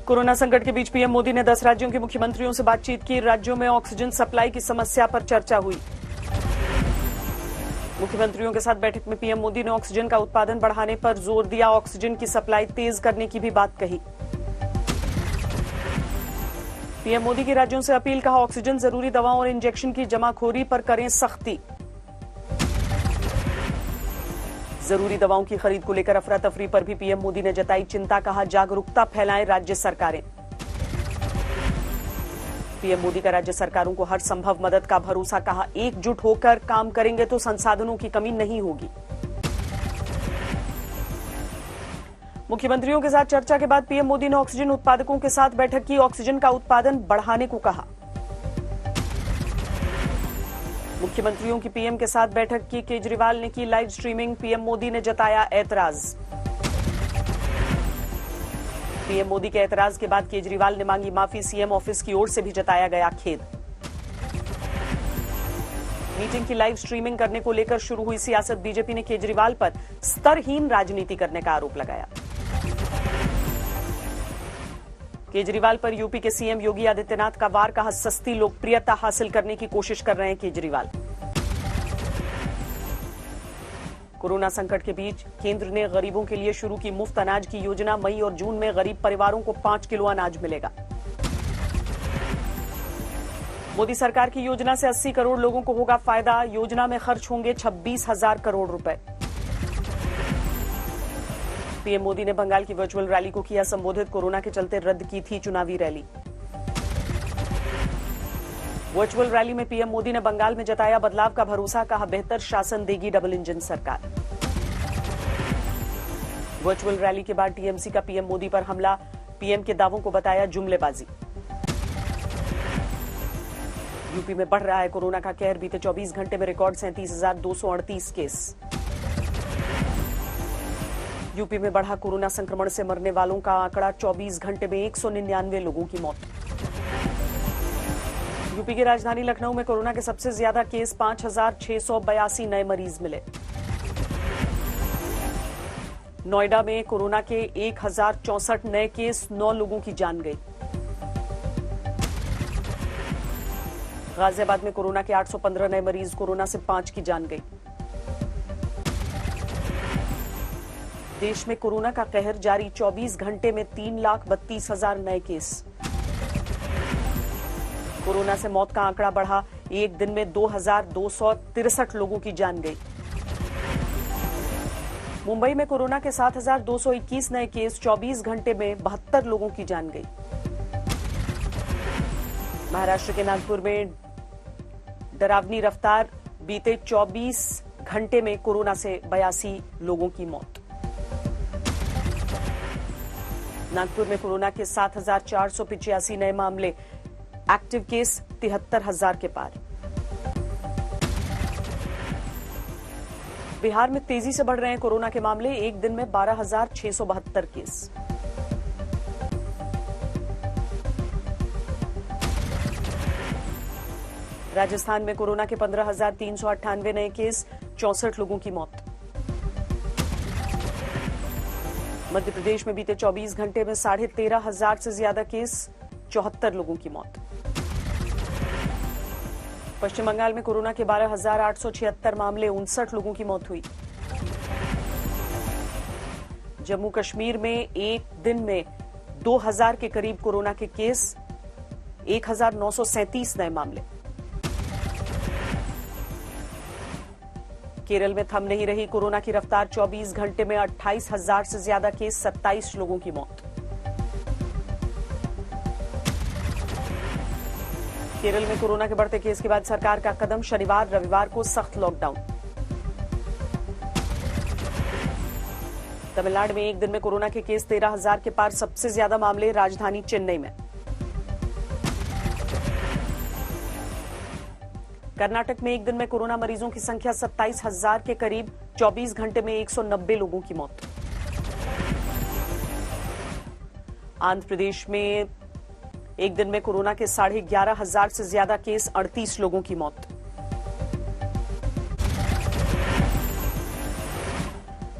Corona संकट के बीच PM Modi ने 10 राज्यों के मुख्यमंत्रियों से बातचीत की। राज्यों में ऑक्सीजन सप्लाई की समस्या पर चर्चा हुई। मुख्यमंत्रियों के साथ बैठक में पीएम मोदी ने ऑक्सीजन का उत्पादन बढ़ाने पर जोर दिया। ऑक्सीजन की सप्लाई तेज करने की भी बात कही। पीएम मोदी की राज्यों से अपील, कहा ऑक्सीजन, जरूरी दवाओं और इंजेक्शन की जमाखोरी पर करें सख्ती। जरूरी दवाओं की खरीद को लेकर अफरा तफरी पर भी पीएम मोदी ने जताई चिंता, कहा जागरूकता फैलाएं राज्य सरकारें। पीएम मोदी का राज्य सरकारों को हर संभव मदद का भरोसा, कहा एकजुट होकर काम करेंगे तो संसाधनों की कमी नहीं होगी। मुख्यमंत्रियों के साथ चर्चा के बाद पीएम मोदी ने ऑक्सीजन उत्पादकों के साथ बैठक की। ऑक्सीजन का उत्पादन बढ़ाने को कहा। मुख्यमंत्रियों की पीएम के साथ बैठक की। केजरीवाल ने की लाइव स्ट्रीमिंग। पीएम मोदी ने जताया ऐतराज। पीएम मोदी के ऐतराज के बाद केजरीवाल ने मांगी माफी। सीएम ऑफिस की ओर से भी जताया गया खेद। मीटिंग की लाइव स्ट्रीमिंग करने को लेकर शुरू हुई सियासत। बीजेपी ने केजरीवाल पर स्तरहीन राजनीति करने का आरोप लगाया। केजरीवाल पर यूपी के सीएम योगी आदित्यनाथ का वार, कहा सस्ती लोकप्रियता हासिल करने की कोशिश कर रहे हैं केजरीवाल। कोरोना संकट के बीच केंद्र ने गरीबों के लिए शुरू की मुफ्त अनाज की योजना। मई और जून में गरीब परिवारों को 5 किलो अनाज मिलेगा। मोदी सरकार की योजना से 80 करोड़ लोगों को होगा फायदा। योजना में खर्च होंगे 26,000 करोड़ रुपए। पीएम मोदी ने बंगाल की वर्चुअल रैली को किया संबोधित। कोरोना के चलते रद्द की थी चुनावी रैली। वर्चुअल रैली में पीएम मोदी ने बंगाल में जताया बदलाव का भरोसा, कहा बेहतर शासन देगी डबल इंजन सरकार। वर्चुअल रैली के बाद टीएमसी का पीएम मोदी पर हमला। पीएम के दावों को बताया जुमलेबाजी। यूपी में बढ़ रहा है कोरोना का कहर। बीते 24 घंटे में रिकॉर्ड 37,238 केस। यूपी में बढ़ा कोरोना संक्रमण से मरने वालों का आंकड़ा। 24 घंटे में 199 लोगों की मौत। यूपी की राजधानी लखनऊ में कोरोना के सबसे ज्यादा केस। 5,682 नए मरीज मिले। नोएडा में कोरोना के 1,064 नए केस। 9 लोगों की जान गई। गाजियाबाद में कोरोना के 815 नए मरीज। कोरोना से 5 की जान गई। देश में कोरोना का कहर जारी। 24 घंटे में 3,32,000 नए केस। कोरोना से मौत का आंकड़ा बढ़ा। एक दिन में 2,263 लोगों की जान गई। मुंबई में कोरोना के 7,221 नए केस। 24 घंटे में 72 लोगों की जान गई। महाराष्ट्र के नागपुर में डरावनी रफ्तार। बीते 24 घंटे में कोरोना से 82 लोगों की मौत। नागपुर में कोरोना के 7,485 नए मामले। एक्टिव केस 73,000 के पार। बिहार में तेजी से बढ़ रहे हैं कोरोना के मामले। एक दिन में 12,672 केस। राजस्थान में कोरोना के 15,398 नए केस। 64 लोगों की मौत। मध्य प्रदेश में बीते 24 घंटे में 13,500 से ज्यादा केस। 74 लोगों की मौत। पश्चिम बंगाल में कोरोना के 12,876 मामले। 59 लोगों की मौत हुई। जम्मू कश्मीर में एक दिन में 2,000 के करीब कोरोना के केस। 1,937 नए मामले। केरल में थम नहीं रही कोरोना की रफ्तार। 24 घंटे में 28,000 से ज्यादा केस। 27 लोगों की मौत। केरल में कोरोना के बढ़ते केस के बाद सरकार का कदम। शनिवार रविवार को सख्त लॉकडाउन। तमिलनाडु में एक दिन में कोरोना के केस 13,000 के पार। सबसे ज्यादा मामले राजधानी चेन्नई में। कर्नाटक में एक दिन में कोरोना मरीजों की संख्या 27,000 के करीब। 24 घंटे में 190 लोगों की मौत। आंध्र प्रदेश में एक दिन में कोरोना के 11,500 से ज्यादा केस। 38 लोगों की मौत।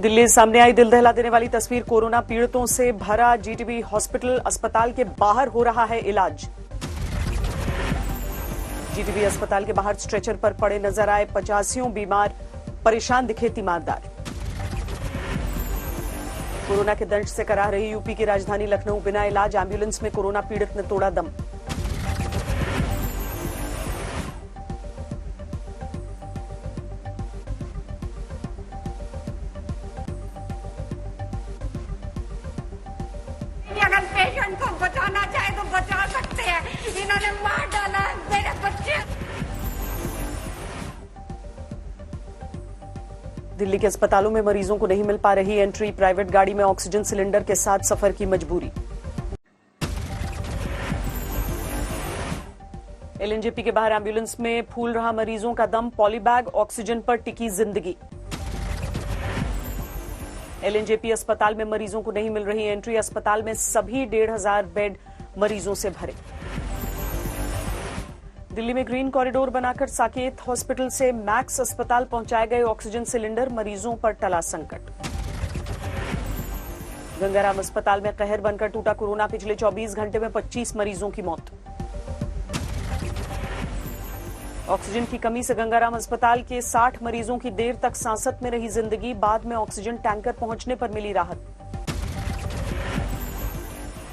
दिल्ली सामने आई दिल दहला देने वाली तस्वीर। कोरोना पीड़ितों से भरा जीटीबी हॉस्पिटल, अस्पताल के बाहर हो रहा है इलाज। जीटीबी अस्पताल के बाहर स्ट्रेचर पर पड़े नजर आए 85 बीमार, परेशान दिखे तीमारदार। कोरोना के दंश से कराह रही यूपी की राजधानी लखनऊ, बिना इलाज एम्बुलेंस में कोरोना पीड़ित ने तोड़ा दम। अगर पेशेंट को बचाना चाहे तो बचा सकते हैं, इन्होंने मार डाला मेरे बच्चे। दिल्ली के अस्पतालों में मरीजों को नहीं मिल पा रही एंट्री, प्राइवेट गाड़ी में ऑक्सीजन सिलेंडर के साथ सफर की मजबूरी। एलएनजेपी के बाहर एम्बुलेंस में फूल रहा मरीजों का दम, पॉलीबैग ऑक्सीजन पर टिकी जिंदगी। एलएनजेपी अस्पताल में मरीजों को नहीं मिल रही एंट्री, अस्पताल में सभी 1,500 बेड मरीजों से भरे। दिल्ली में ग्रीन कॉरिडोर बनाकर साकेत हॉस्पिटल से मैक्स अस्पताल पहुंचाए गए ऑक्सीजन सिलेंडर, मरीजों पर टला संकट। गंगाराम अस्पताल में कहर बनकर टूटा कोरोना, पिछले 24 घंटे में 25 मरीजों की मौत। ऑक्सीजन की कमी से गंगाराम अस्पताल के 60 मरीजों की देर तक सांसत में रही जिंदगी, बाद में ऑक्सीजन टैंकर पहुंचने पर मिली राहत।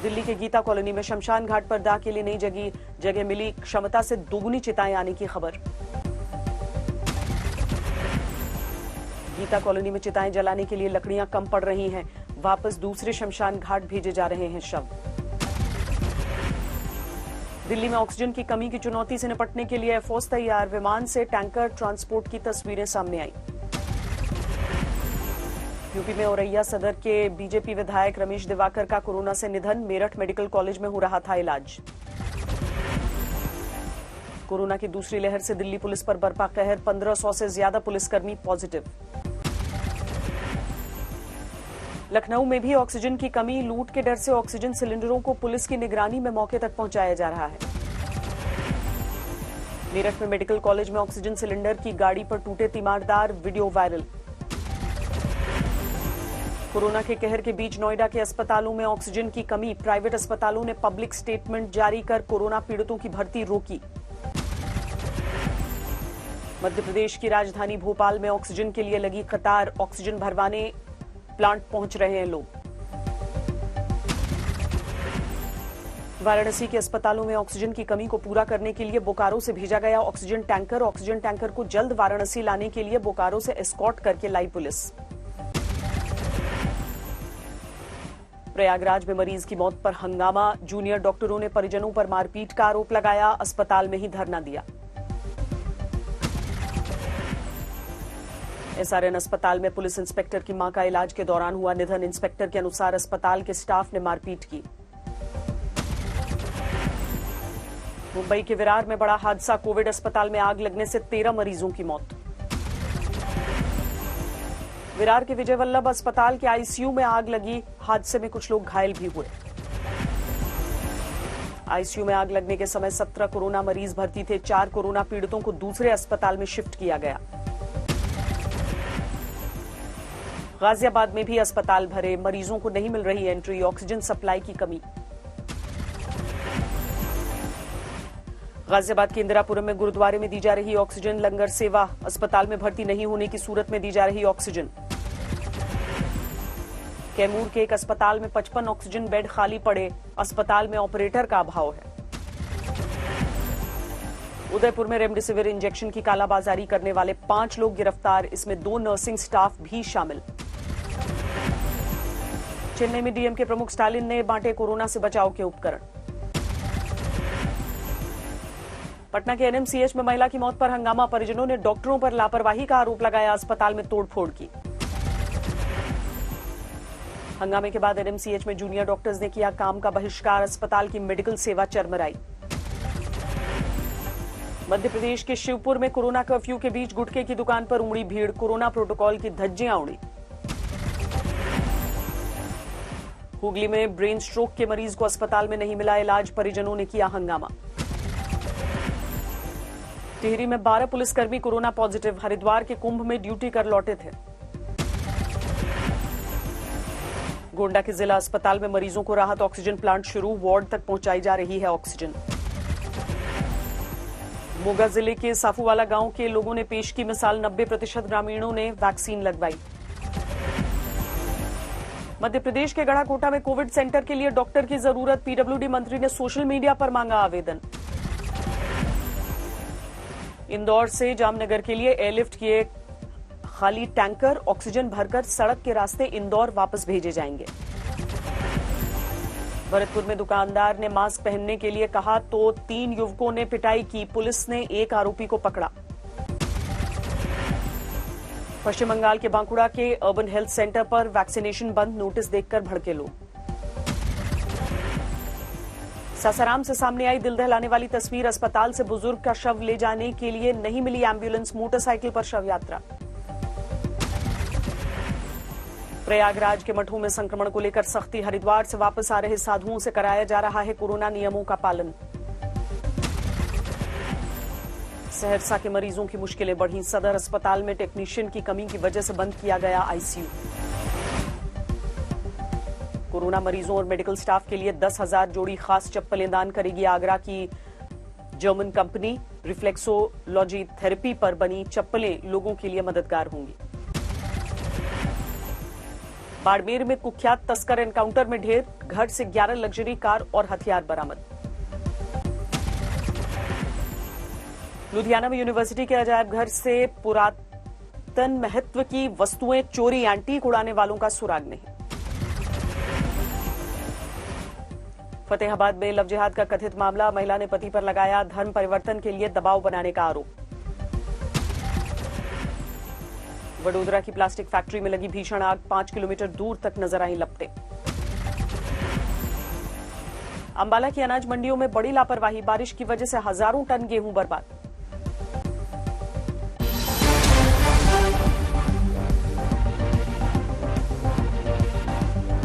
दिल्ली के गीता कॉलोनी में शमशान घाट पर दाह के लिए नई जगह मिली, क्षमता से दोगुनी चिताएं आने की खबर। गीता कॉलोनी में चिताएं जलाने के लिए लकड़ियां कम पड़ रही हैं, वापस दूसरे शमशान घाट भेजे जा रहे हैं शव। दिल्ली में ऑक्सीजन की कमी की चुनौती से निपटने के लिए एयरफोर्स तैयार, विमान से टैंकर ट्रांसपोर्ट की तस्वीरें सामने आई। यूपी में औरैया सदर के बीजेपी विधायक रमेश दिवाकर का कोरोना से निधन, मेरठ मेडिकल कॉलेज में हो रहा था इलाज। कोरोना की दूसरी लहर से दिल्ली पुलिस पर बरपा कहर, 1500 से ज्यादा पुलिसकर्मी पॉजिटिव। लखनऊ में भी ऑक्सीजन की कमी, लूट के डर से ऑक्सीजन सिलेंडरों को पुलिस की निगरानी में मौके तक पहुंचाया जा रहा है। मेरठ में मेडिकल कॉलेज में ऑक्सीजन सिलेंडर की गाड़ी पर टूटे तीमारदार, वीडियो वायरल। कोरोना के कहर के बीच नोएडा के अस्पतालों में ऑक्सीजन की कमी, प्राइवेट अस्पतालों ने पब्लिक स्टेटमेंट जारी कर कोरोना पीड़ितों की भर्ती रोकी। मध्य प्रदेश की राजधानी भोपाल में ऑक्सीजन के लिए लगी कतार, ऑक्सीजन भरवाने प्लांट पहुंच रहे हैं लोग। वाराणसी के अस्पतालों में ऑक्सीजन की कमी को पूरा करने के लिए बोकारो से भेजा गया ऑक्सीजन टैंकर को जल्द वाराणसी लाने के लिए बोकारो से एस्कॉर्ट करके लाई पुलिस। प्रयागराज में मरीज की मौत पर हंगामा, जूनियर डॉक्टरों ने परिजनों पर मारपीट का आरोप लगाया, अस्पताल में ही धरना दिया। एसआरएन अस्पताल में पुलिस इंस्पेक्टर की मां का इलाज के दौरान हुआ निधन, इंस्पेक्टर के अनुसार अस्पताल के स्टाफ ने मारपीट की। मुंबई के विरार में बड़ा हादसा, कोविड अस्पताल में आग लगने से 13 मरीजों की मौत। विरार के विजय वल्लभ अस्पताल के आईसीयू में आग लगी, हादसे में कुछ लोग घायल भी हुए। आईसीयू में आग लगने के समय 17 कोरोना मरीज भर्ती थे, 4 कोरोना पीड़ितों को दूसरे अस्पताल में शिफ्ट किया गया। गाजियाबाद में भी अस्पताल भरे, मरीजों को नहीं मिल रही एंट्री, ऑक्सीजन सप्लाई की कमी। गाजियाबाद के इंदिरापुरम में गुरुद्वारे में दी जा रही ऑक्सीजन लंगर सेवा, अस्पताल में भर्ती नहीं होने की सूरत में दी जा रही ऑक्सीजन। कैमूर के एक अस्पताल में 55 ऑक्सीजन बेड खाली पड़े, अस्पताल में ऑपरेटर का अभाव है। उदयपुर में रेमडेसिविर इंजेक्शन की कालाबाजारी करने वाले 5 लोग गिरफ्तार, इसमें 2 नर्सिंग स्टाफ भी शामिल। चेन्नई में डीएम के प्रमुख स्टालिन ने बांटे कोरोना से बचाव के उपकरण। पटना के एनएमसीएच में महिला की मौत पर हंगामा, परिजनों ने डॉक्टरों पर लापरवाही का आरोप लगाया, अस्पताल में तोड़फोड़ की। हंगामे के बाद एनएमसीएच में जूनियर डॉक्टर्स ने किया काम का बहिष्कार, अस्पताल की मेडिकल सेवा चरमराई। मध्य प्रदेश के शिवपुर में कोरोना कर्फ्यू के बीच गुटखे की दुकान पर उमड़ी भीड़, कोरोना प्रोटोकॉल की धज्जियां उड़ी। हुगली में ब्रेन स्ट्रोक के मरीज को अस्पताल में नहीं मिला इलाज, परिजनों ने किया हंगामा। टिहरी में 12 पुलिसकर्मी कोरोना पॉजिटिव, हरिद्वार के कुंभ में ड्यूटी कर लौटे थे। गोंडा के जिला अस्पताल में मरीजों को राहत ऑक्सीजन प्लांट शुरू, वार्ड तक पहुंचाई जा रही है ऑक्सीजन। मोगा जिले के साफूवाला गांव के लोगों ने पेश की मिसाल, 90% ग्रामीणों ने वैक्सीन लगवाई। मध्य प्रदेश के गढ़ाकोटा में कोविड सेंटर के लिए डॉक्टर की जरूरत, पीडब्ल्यूडी मंत्री ने सोशल मीडिया पर मांगा आवेदन। इंदौर से जामनगर के लिए एयरलिफ्ट किए खाली टैंकर ऑक्सीजन भरकर सड़क के रास्ते इंदौर वापस भेजे जाएंगे। भरतपुर में दुकानदार ने मास्क पहनने के लिए कहा तो 3 युवकों ने पिटाई की, पुलिस ने एक आरोपी को पकड़ा। पश्चिम बंगाल के बांकुड़ा के अर्बन हेल्थ सेंटर पर वैक्सीनेशन बंद, नोटिस देखकर भड़के लोग। सासाराम से सामने आई दिल दहलाने वाली तस्वीर, अस्पताल से बुजुर्ग का शव ले जाने के लिए नहीं मिली एम्बुलेंस, मोटरसाइकिल पर शव यात्रा। प्रयागराज के मठों में संक्रमण को लेकर सख्ती, हरिद्वार से वापस आ रहे साधुओं से कराया जा रहा है कोरोना नियमों का पालन। सहरसा के मरीजों की मुश्किलें बढ़ी, सदर अस्पताल में टेक्नीशियन की कमी की वजह से बंद किया गया आईसीयू। कोरोना मरीजों और मेडिकल स्टाफ के लिए 10,000 जोड़ी खास चप्पलें दान करेगी आगरा की जर्मन कंपनी। रिफ्लेक्सोलॉजी थेरेपी पर बनी चप्पलें लोगों के लिए मददगार होंगी। बाड़मेर में कुख्यात तस्कर एनकाउंटर में ढेर, घर से 11 लग्जरी कार और हथियार बरामद। लुधियाना में यूनिवर्सिटी के अजायब घर से पुरातन महत्व की वस्तुएं चोरी, एंटीक उड़ाने वालों का सुराग नहीं। फतेहाबाद में लव जिहाद का कथित मामला, महिला ने पति पर लगाया धर्म परिवर्तन के लिए दबाव बनाने का आरोप। वडोदरा की प्लास्टिक फैक्ट्री में लगी भीषण आग, 5 किलोमीटर दूर तक नजर आई लपटें। अंबाला की अनाज मंडियों में बड़ी लापरवाही, बारिश की वजह से हजारों टन गेहूं बर्बाद।